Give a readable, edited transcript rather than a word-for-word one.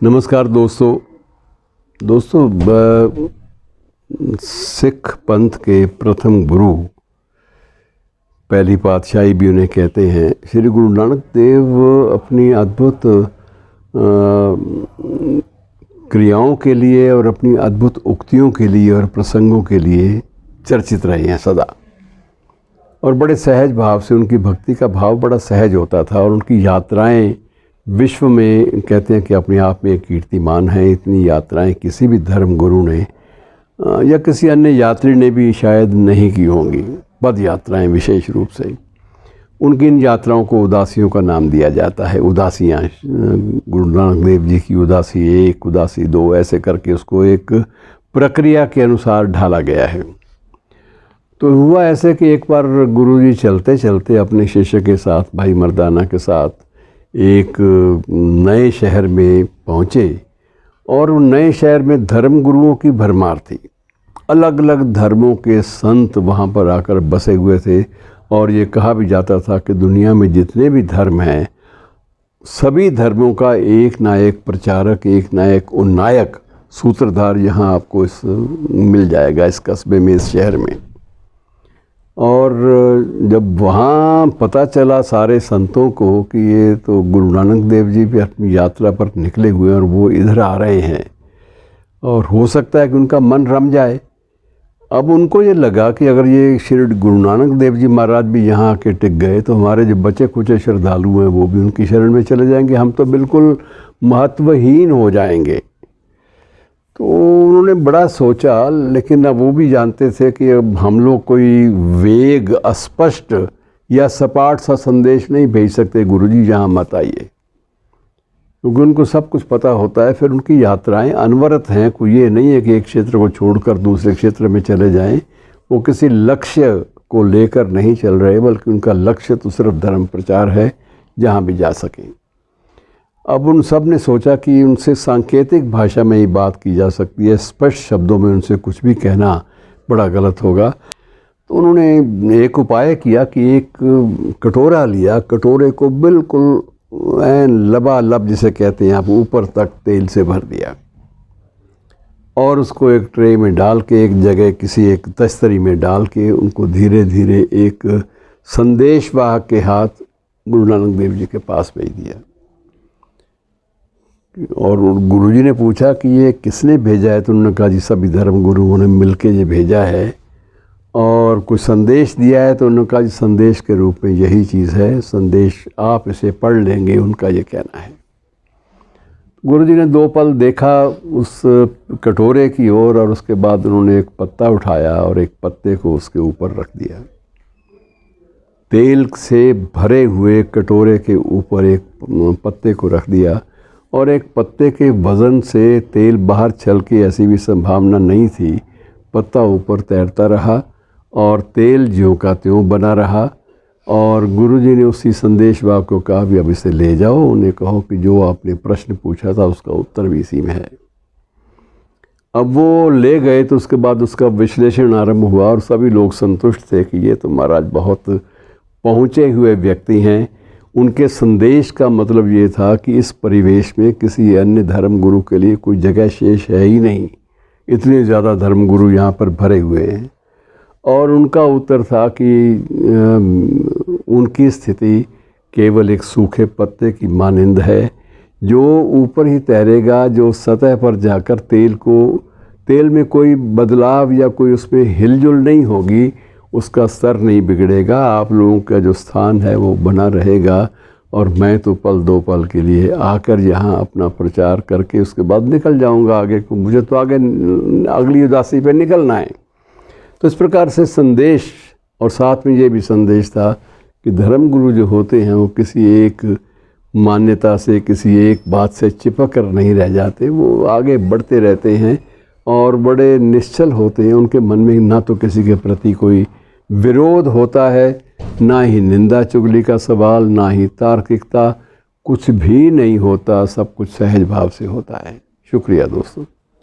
नमस्कार दोस्तों सिख पंथ के प्रथम गुरु, पहली पातशाही भी उन्हें कहते हैं, श्री गुरु नानक देव अपनी अद्भुत क्रियाओं के लिए और अपनी अद्भुत उक्तियों के लिए और प्रसंगों के लिए चर्चित रहे हैं सदा। और बड़े सहज भाव से, उनकी भक्ति का भाव बड़ा सहज होता था और उनकी यात्राएं विश्व में कहते हैं कि अपने आप में एक कीर्तिमान है। इतनी यात्राएं किसी भी धर्म गुरु ने या किसी अन्य यात्री ने भी शायद नहीं की होंगी, पद यात्राएं विशेष रूप से। उनकी इन यात्राओं को उदासियों का नाम दिया जाता है। उदासियाँ, गुरु नानक देव जी की उदासी 1, उदासी 2, ऐसे करके उसको एक प्रक्रिया के अनुसार ढाला गया है। तो हुआ ऐसे कि एक बार गुरु जी चलते चलते अपने शिष्य के साथ, भाई मर्दाना के साथ, एक नए शहर में पहुँचे और उन नए शहर में धर्म गुरुओं की भरमार थी। अलग अलग धर्मों के संत वहाँ पर आकर बसे हुए थे और ये कहा भी जाता था कि दुनिया में जितने भी धर्म हैं, सभी धर्मों का एक ना एक प्रचारक, एक ना एक उन्नायक, सूत्रधार यहाँ आपको मिल जाएगा इस कस्बे में, इस शहर में। और जब वहाँ पता चला सारे संतों को कि ये तो गुरु नानक देव जी भी अपनी यात्रा पर निकले हुए हैं और वो इधर आ रहे हैं और हो सकता है कि उनका मन रम जाए। अब उनको ये लगा कि अगर ये श्री गुरु नानक देव जी महाराज भी यहाँ आके टिक गए तो हमारे जो बचे कुचे श्रद्धालु हैं वो भी उनकी शरण में चले जाएंगे, हम तो बिल्कुल महत्वहीन हो जाएंगे। तो उन्होंने बड़ा सोचा, लेकिन अब वो भी जानते थे कि अब हम लोग कोई वेग, अस्पष्ट या सपाट सा संदेश नहीं भेज सकते, गुरुजी यहाँ मत आइए, क्योंकि उनको सब कुछ पता होता है। फिर उनकी यात्राएं अनवरत हैं, कोई ये नहीं है कि एक क्षेत्र को छोड़कर दूसरे क्षेत्र में चले जाएं। वो किसी लक्ष्य को लेकर नहीं चल रहे, बल्कि उनका लक्ष्य तो सिर्फ धर्म प्रचार है, जहाँ भी जा सकें। अब उन सब ने सोचा कि उनसे सांकेतिक भाषा में ही बात की जा सकती है, स्पष्ट शब्दों में उनसे कुछ भी कहना बड़ा गलत होगा। तो उन्होंने एक उपाय किया कि एक कटोरा लिया, कटोरे को बिल्कुल लबालब जिसे कहते हैं आप, ऊपर तक तेल से भर दिया और उसको एक ट्रे में डाल के, एक जगह किसी एक तस्तरी में डाल के, उनको धीरे धीरे एक संदेशवाहक के हाथ गुरु नानक देव जी के पास भेज दिया। और गुरुजी ने पूछा कि ये किसने भेजा है? तो उन्होंने कहा जी सभी धर्म गुरुओं ने मिलके ये भेजा है। और कुछ संदेश दिया है? तो उन्होंने कहा जी संदेश के रूप में यही चीज़ है, संदेश आप इसे पढ़ लेंगे, उनका ये कहना है। गुरुजी ने 2 पल देखा उस कटोरे की ओर और उसके बाद उन्होंने एक पत्ता उठाया और एक पत्ते को उसके ऊपर रख दिया। तेल से भरे हुए कटोरे के ऊपर एक पत्ते को रख दिया और एक पत्ते के वज़न से तेल बाहर छल के ऐसी भी संभावना नहीं थी। पत्ता ऊपर तैरता रहा और तेल ज्यों का त्यों बना रहा। और गुरुजी ने उसी संदेशवाहक को कहा भी अब इसे ले जाओ, उन्हें कहो कि जो आपने प्रश्न पूछा था उसका उत्तर भी इसी में है। अब वो ले गए तो उसके बाद उसका विश्लेषण आरंभ हुआ और सभी लोग संतुष्ट थे कि ये तो महाराज बहुत पहुँचे हुए व्यक्ति हैं। उनके संदेश का मतलब ये था कि इस परिवेश में किसी अन्य धर्म गुरु के लिए कोई जगह शेष है ही नहीं, इतने ज़्यादा धर्म गुरु यहाँ पर भरे हुए हैं। और उनका उत्तर था कि उनकी स्थिति केवल एक सूखे पत्ते की मानिंद है, जो ऊपर ही तैरेगा, जो सतह पर जाकर तेल में कोई बदलाव या कोई उसमें हिलजुल नहीं होगी, उसका स्तर नहीं बिगड़ेगा, आप लोगों का जो स्थान है वो बना रहेगा। और मैं तो पल 2 पल के लिए आकर यहाँ अपना प्रचार करके उसके बाद निकल जाऊँगा आगे को, मुझे तो आगे अगली उदासी पे निकलना है। तो इस प्रकार से संदेश, और साथ में ये भी संदेश था कि धर्म गुरु जो होते हैं वो किसी एक मान्यता से, किसी एक बात से चिपक कर नहीं रह जाते, वो आगे बढ़ते रहते हैं और बड़े निश्चल होते हैं। उनके मन में ना तो किसी के प्रति कोई विरोध होता है, ना ही निंदा चुगली का सवाल, ना ही तार्किकता, कुछ भी नहीं होता, सब कुछ सहज भाव से होता है। शुक्रिया दोस्तों।